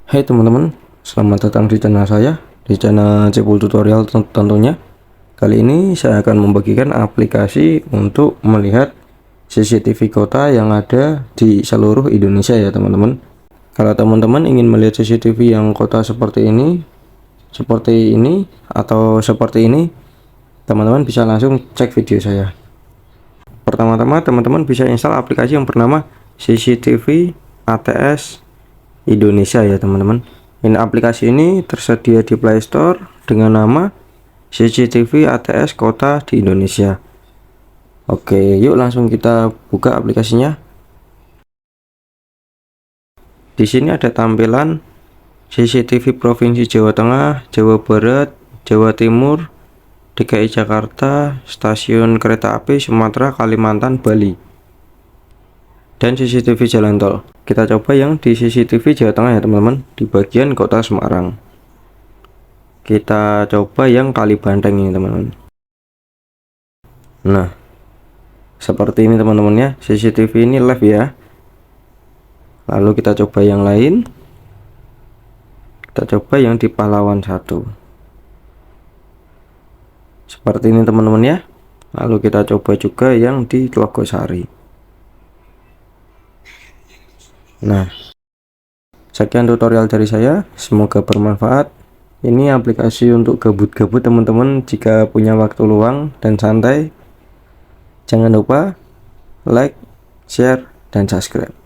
Hai teman-teman, selamat datang di channel saya, di channel Cepul Tutorial tentunya. Kali ini saya akan membagikan aplikasi untuk melihat CCTV kota yang ada di seluruh Indonesia ya teman-teman. Kalau teman-teman ingin melihat CCTV yang kota seperti ini, atau seperti ini, teman-teman bisa langsung cek video saya. Pertama-tama teman-teman bisa install aplikasi yang bernama CCTV ATS Indonesia ya teman-teman. Ini aplikasi ini tersedia di Play Store dengan nama CCTV ATS Kota di Indonesia. Oke, yuk langsung kita buka aplikasinya. Di sini ada tampilan CCTV Provinsi Jawa Tengah, Jawa Barat, Jawa Timur, DKI Jakarta, stasiun kereta api Sumatera, Kalimantan, Bali, dan CCTV jalan tol. Kita coba yang di CCTV Jawa Tengah ya teman-teman, di bagian kota Semarang. Kita coba yang Kali Banteng ini teman-teman. Nah, seperti ini teman-teman ya, CCTV ini live ya. Lalu kita coba yang lain. Kita coba yang di Pahlawan 1. Seperti ini teman-teman ya. Lalu kita coba juga yang di Tlogosari. Nah, sekian tutorial dari saya, semoga bermanfaat. Ini aplikasi untuk gabut-gabut teman-teman jika punya waktu luang dan santai. Jangan lupa like, share, dan subscribe.